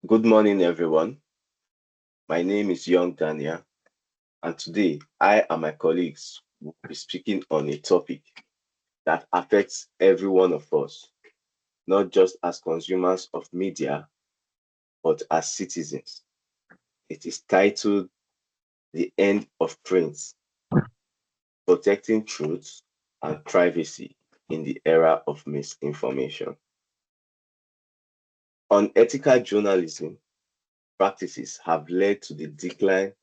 Good morning, everyone. My name is Young Dania, and today I and my colleagues will be speaking on a topic that affects every one of us, not just as consumers of media, but as citizens. It is titled The End of Print: Protecting Truth and Privacy in the Era of Misinformation. Unethical journalism practices have led to the decline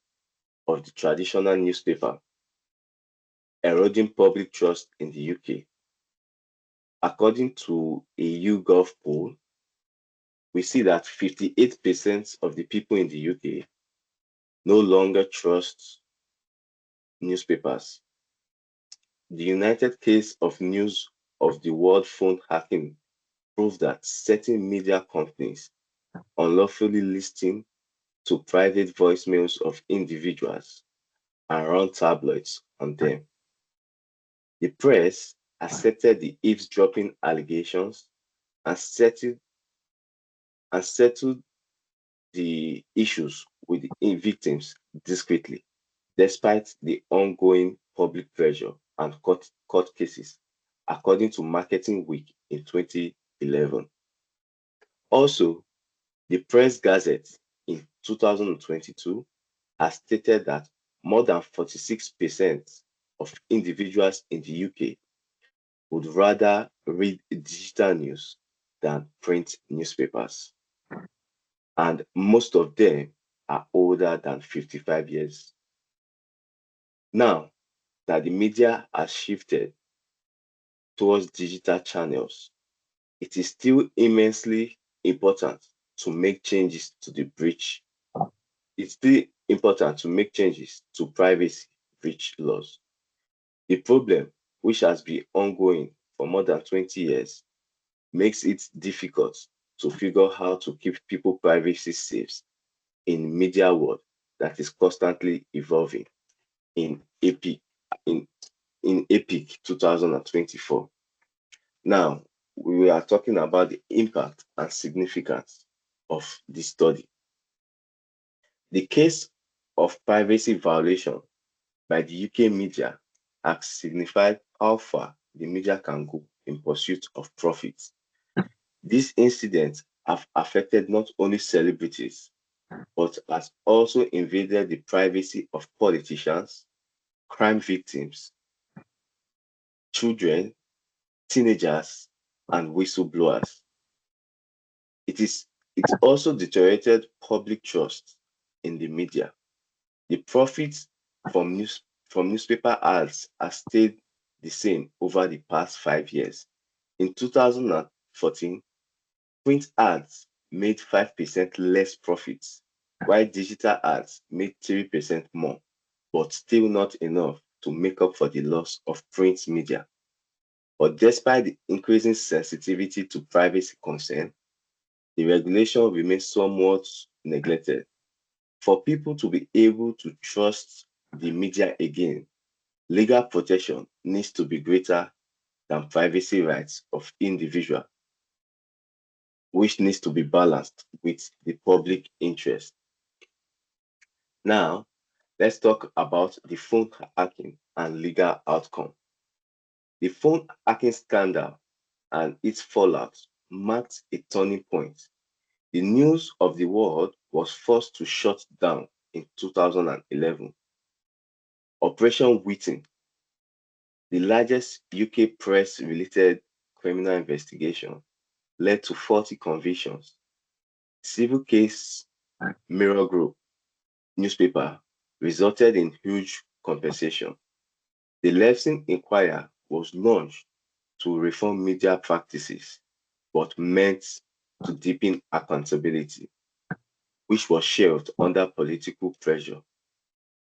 of the traditional newspaper, eroding public trust in the UK. According to a YouGov poll, we see that 58% of the people in the UK no longer trust newspapers. The United case of news of the world phone hacking proved that certain media companies unlawfully listening to private voicemails of individuals and run tabloids on them. The press accepted the eavesdropping allegations and settled the issues with the victims discreetly, despite the ongoing public pressure and court cases, according to Marketing Week in 2011. Also, the Press Gazette in 2022 has stated that more than 46% of individuals in the UK would rather read digital news than print newspapers, and most of them are older than 55 years. Now that the media has shifted towards digital channels, it is still immensely important to make changes to the breach. It's still important to make changes to privacy breach laws. The problem, which has been ongoing for more than 20 years, makes it difficult to figure out how to keep people privacy safe in media world that is constantly evolving in epic in epic 2024. Now we are talking about the impact and significance of this study. The case of privacy violation by the UK media has signified how far the media can go in pursuit of profits. These incidents have affected not only celebrities, but has also invaded the privacy of politicians, crime victims, children, teenagers, and whistleblowers. It is it also deteriorated public trust in the media. The profits from newspaper ads have stayed the same over the past 5 years. In 2014, print ads made 5% less profits, while digital ads made 3% more, but still not enough to make up for the loss of print media. But despite the increasing sensitivity to privacy concern, the regulation remains somewhat neglected. For people to be able to trust the media again, legal protection needs to be greater than privacy rights of individuals, which needs to be balanced with the public interest. Now, let's talk about the phone hacking and legal outcome. The phone hacking scandal and its fallout marked a turning point. The news of the world was forced to shut down in 2011. Operation Wheaton, the largest UK press-related criminal investigation, led to 40 convictions. Civil case Mirror Group newspaper resulted in huge compensation. The Levison Inquirer was launched to reform media practices, but meant to deepen accountability, which was shelved under political pressure.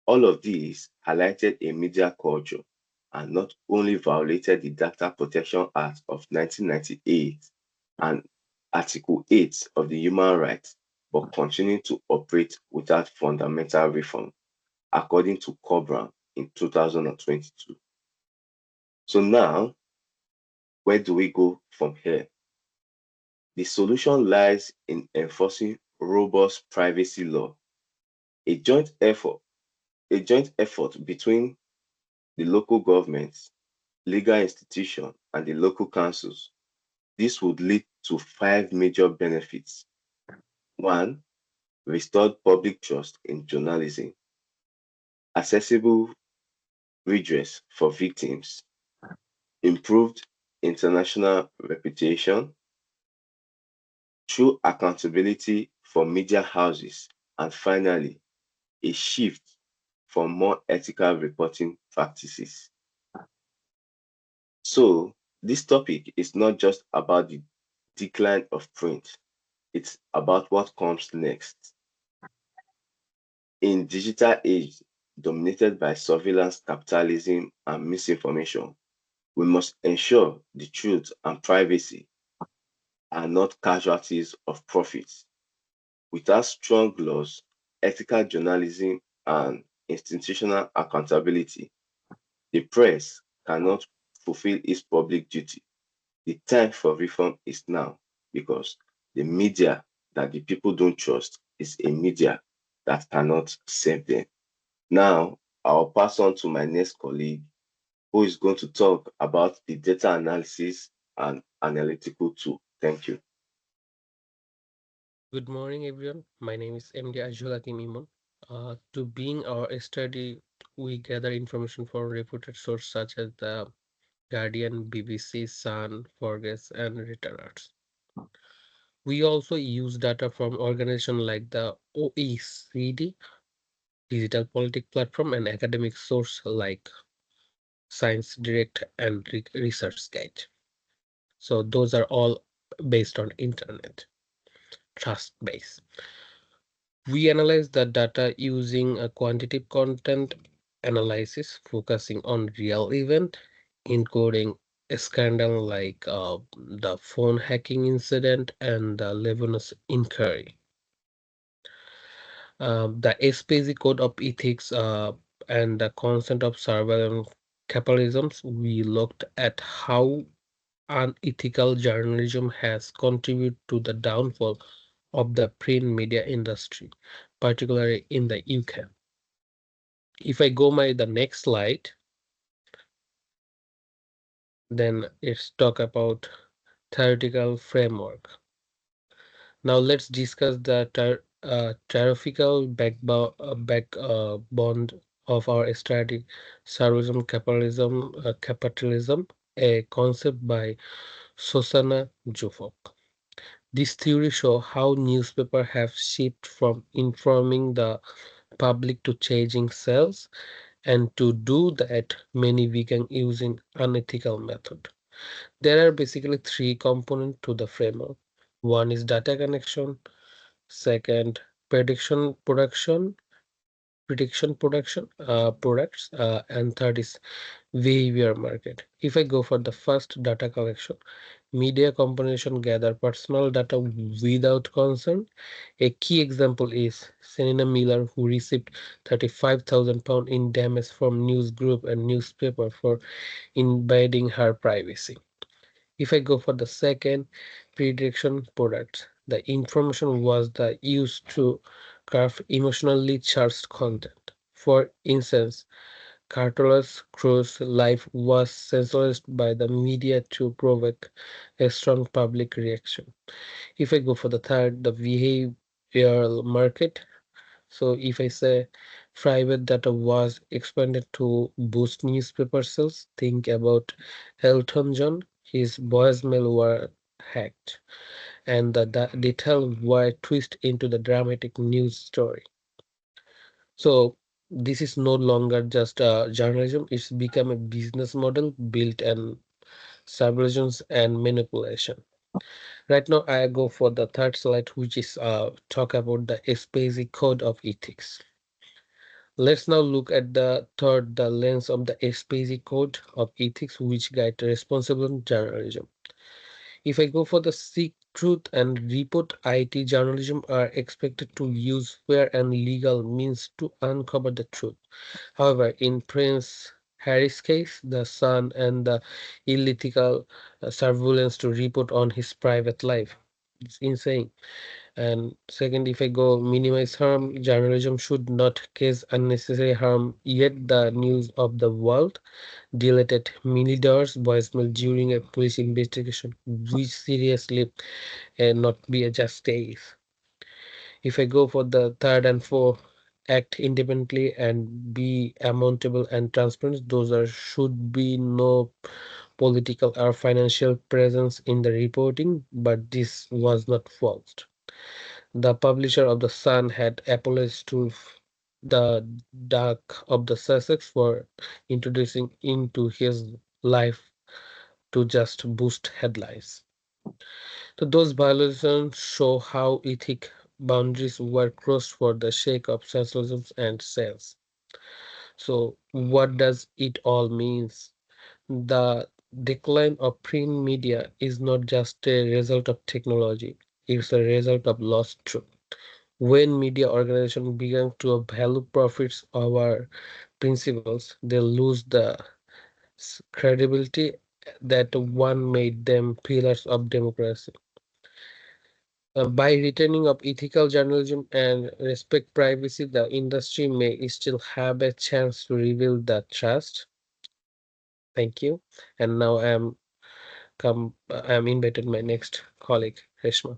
All of these highlighted a media culture and not only violated the Data Protection Act of 1998 and Article 8 of the Human Rights, but continued to operate without fundamental reform, according to Cobram in 2022. So now, where do we go from here? The solution lies in enforcing robust privacy law, a joint effort, a joint effort between the local governments, legal institutions, and the local councils. This would lead to five major benefits. One, restored public trust in journalism, accessible redress for victims, improved international reputation, true accountability for media houses, and finally, a shift for more ethical reporting practices. So, this topic is not just about the decline of print, it's about what comes next. In digital age dominated by surveillance capitalism and misinformation, we must ensure the truth and privacy are not casualties of profits. Without strong laws, ethical journalism, and institutional accountability, the press cannot fulfill its public duty. The time for reform is now because the media that the people don't trust is a media that cannot save them. Now, I'll pass on to my next colleague who is going to talk about the data analysis and analytical tool. Thank you. Good morning, everyone. My name is MD Ajulakim Iman. To being our study, we gather information from reputed sources such as the Guardian, BBC, Sun, Forges, and Reuters. We also use data from organizations like the OECD, Digital Politics Platform, and academic sources like Science Direct and Research Guide. So those are all based on internet, trust base. We analyze the data using a quantitative content analysis, focusing on real event, including a scandal like the phone hacking incident and the Lebanese inquiry. The SPC code of ethics and the concept of surveillance capitalism, we looked at how unethical journalism has contributed to the downfall of the print media industry, particularly in the UK. If I go my the next slide, then it's talk about theoretical framework. Now let's discuss the theoretical backbone of our strategy, servilism, capitalism, a concept by Susanna Jufok. This theory show how newspapers have shifted from informing the public to changing sales, and to do that, many began using unethical method. There are basically three components to the framework. One is data connection, second prediction production products, and third is behavior market. If I go for the first, data collection, media composition gather personal data without consent. A key example is Selena Miller, who received £35,000 in damage from news group and newspaper for invading her privacy. If I go for the second, prediction products, the information was the used to craft emotionally charged content. For instance, Cartolas Cruz's life was sensationalized by the media to provoke a strong public reaction. If I go for the third, the behavioral market, so if I say private data was expanded to boost newspaper sales, think about Elton John, his voicemail were hacked, and the detail were twisted into the dramatic news story. So this is no longer just journalism; it's become a business model built on subversions and manipulation. Right now, I go for the third slide, which is talk about the SPC code of ethics. Let's now look at the third, the lens of the SPC code of ethics, which guide responsible journalism. If I go for the seek truth and report, IT journalism are expected to use fair and legal means to uncover the truth. However, in Prince Harry's case, the son and the illegal surveillance to report on his private life. It's insane. And second, if I go minimize harm, journalism should not cause unnecessary harm. Yet the news of the world deleted Milidor's voicemail during a police investigation, which seriously not be a justice. If I go for the third and fourth, act independently and be accountable and transparent, those are should be no political or financial presence in the reporting, but this was not false. The publisher of The Sun had apologized to the Duke of the Sussex for introducing into his life to just boost headlines. So those violations show how ethic boundaries were crossed for the sake of sensationalism and sales. So what does it all means? The decline of print media is not just a result of technology, it's a result of lost truth. When media organizations begin to value profits over principles, they lose the credibility that one made them pillars of democracy. By returning of ethical journalism and respect privacy, the industry may still have a chance to rebuild that trust. Thank you. And now I am invited my next colleague, Reshma.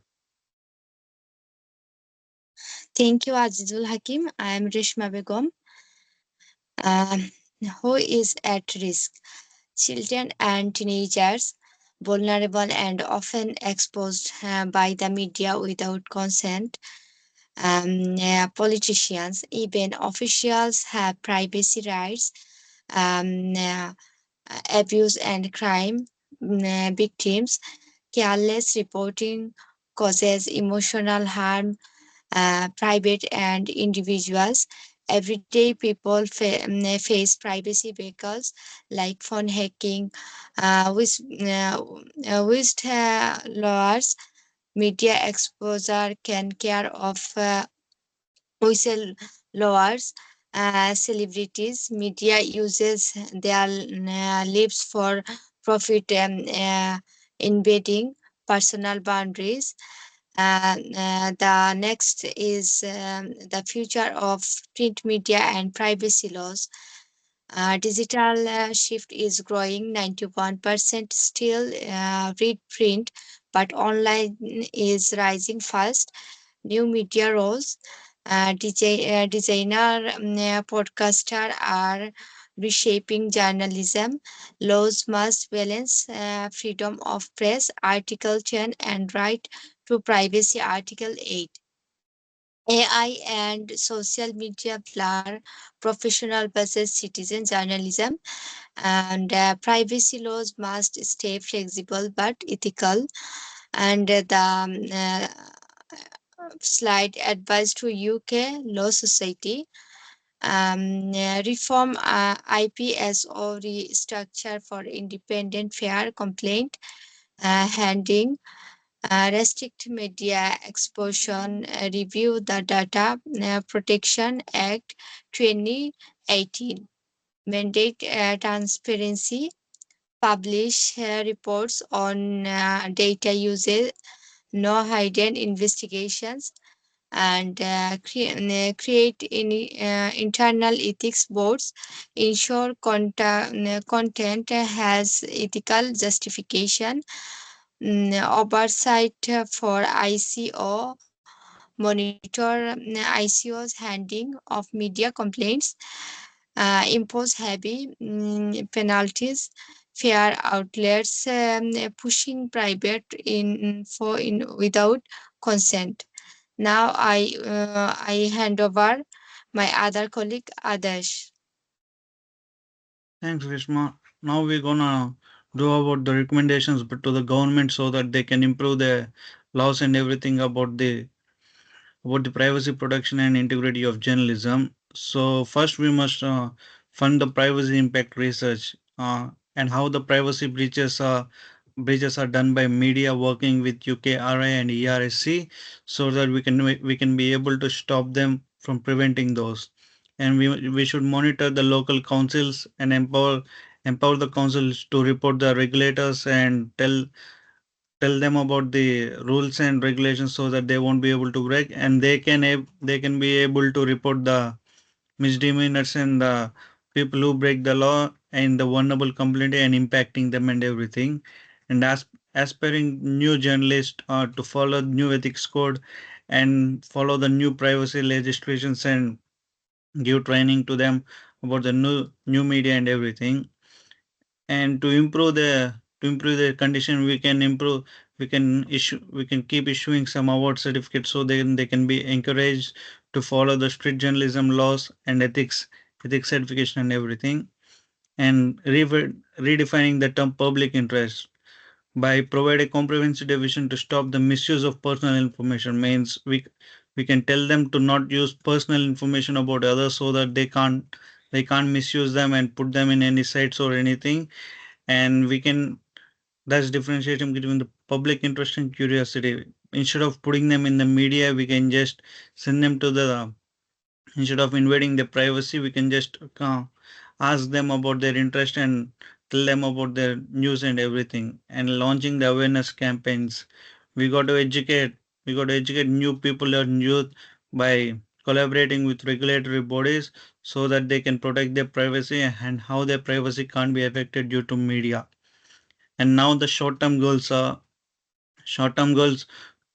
Thank you, Azizul Hakim. I am Reshma Begum. Um, who is at risk? Children and teenagers, vulnerable and often exposed by the media without consent. Politicians, even officials have privacy rights. Um, uh, Abuse and crime victims, careless reporting causes emotional harm, private and individuals. Everyday people face privacy vehicles like phone hacking, whistleblowers, media exposure can care of whistleblowers, celebrities. Media uses their lives for profit, invading personal boundaries. The next is the future of print media and privacy laws. Digital shift is growing. 91% still read print, but online is rising fast. New media roles, designer, podcaster are reshaping journalism. Laws must balance freedom of press, Article 10, and right to privacy, Article 8. AI and social media blur professional versus citizen journalism, and privacy laws must stay flexible but ethical. And the slide advice to UK Law Society. Reform IPSO restructure for independent fair complaint handling, restrict media exposure, review the Data Protection Act 2018, mandate transparency, publish reports on data usage, no hidden investigations, and create internal ethics boards, ensure content has ethical justification, oversight for ICO, monitor ICO's handling of media complaints, impose heavy penalties, fair outlets pushing private info in without consent. Now I hand over my other colleague Adarsh. Thanks, Rishma. Now we're gonna do about the recommendations to the government so that they can improve the laws and everything about the privacy protection and integrity of journalism. So first we must fund the privacy impact research and how the privacy breaches are done by media working with UKRI and ERSC so that we can be able to stop them from preventing those. And we should monitor the local councils and empower the councils to report the regulators and tell them about the rules and regulations so that they won't be able to break, and they can be able to report the misdemeanors and the people who break the law and the vulnerable community and impacting them and everything. And aspiring new journalists to follow new ethics code and follow the new privacy legislations and give training to them about the new media and everything. And to improve the condition, we can keep issuing some award certificates so then they can be encouraged to follow the strict journalism laws and ethics certification and everything. And redefining the term public interest by providing comprehensive definition to stop the misuse of personal information means we can tell them to not use personal information about others so that they can't misuse them and put them in any sites or anything. And we can thus differentiating between the public interest and curiosity. Instead of putting them in the media, we can just send them to the instead of invading their privacy, we can just ask them about their interest and tell them about their news and everything. And launching the awareness campaigns, we got to educate we got to educate new people and youth by collaborating with regulatory bodies so that they can protect their privacy and how their privacy can't be affected due to media. And now the short-term goals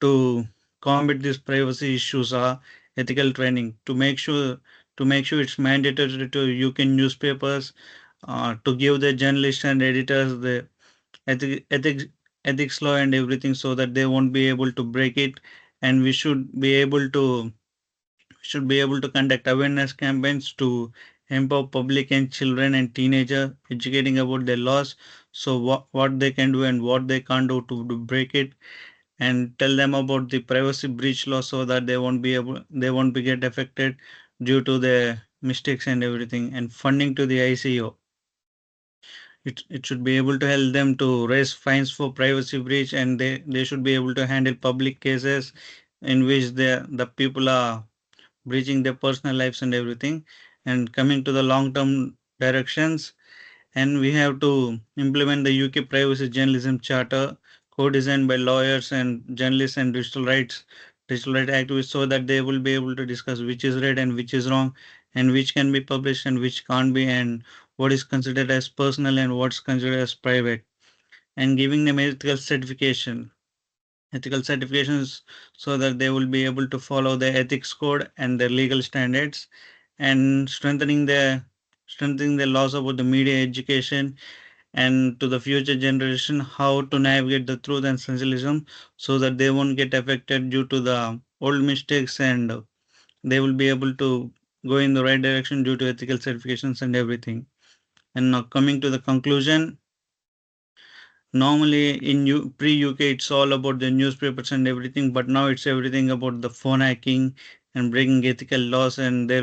to combat these privacy issues are ethical training to make sure it's mandatory to UK newspapers to give the journalists and editors the ethics law and everything so that they won't be able to break it. And we should be able to conduct awareness campaigns to empower public and children and teenagers, educating about their laws, so what they can do and what they can't do to break it, and tell them about the privacy breach law so that they won't be get affected due to the mistakes and everything. And funding to the ICO, it should be able to help them to raise fines for privacy breach, and they should be able to handle public cases in which the people are breaching their personal lives and everything. And coming to the long term directions, and we have to implement the UK Privacy Journalism Charter, co-designed by lawyers and journalists and digital right activists, so that they will be able to discuss which is right and which is wrong, and which can be published and which can't be, and what is considered as personal and what's considered as private, and giving them ethical certifications so that they will be able to follow the ethics code and their legal standards, and strengthening the laws about the media education and to the future generation how to navigate the truth and sensationalism so that they won't get affected due to the old mistakes, and they will be able to go in the right direction due to ethical certifications and everything. And now coming to the conclusion, normally in pre UK it's all about the newspapers and everything, but now it's everything about the phone hacking and breaking ethical laws, and there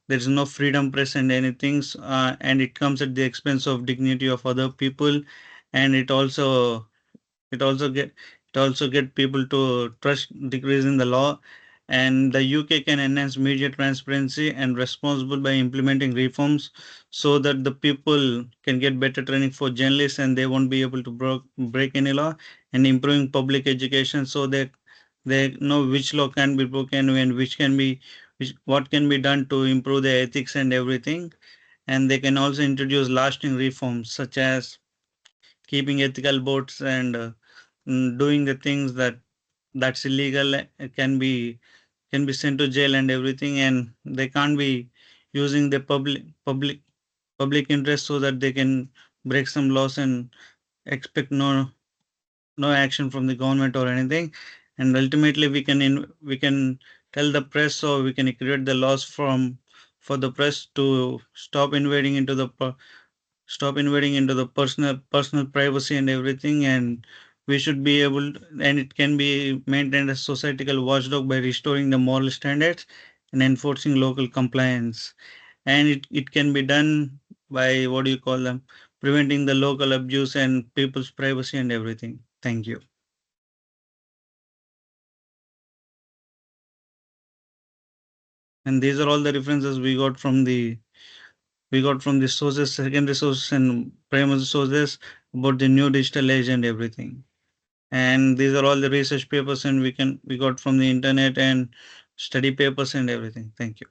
is no freedom press and anything, and it comes at the expense of dignity of other people. And it also get it also get people to trust decrease in the law. And the UK can enhance media transparency and responsible by implementing reforms so that the people can get better training for journalists and they won't be able to break any law, and improving public education so that they know which law can be broken and what can be done to improve the ethics and everything. And they can also introduce lasting reforms such as keeping ethical boards and doing the things that's illegal can be sent to jail and everything, and they can't be using the public interest so that they can break some laws and expect no action from the government or anything. And ultimately we can tell the press, or we can create the laws for the press to stop invading into the personal privacy and everything. And we should be able and it can be maintained as societal watchdog by restoring the moral standards and enforcing local compliance. And it can be done by what do you call them, preventing the local abuse and people's privacy and everything. Thank you. And these are all the references we got from the sources, secondary sources and primary sources about the new digital age and everything. And these are all the research papers, and we got from the internet and study papers and everything. Thank you.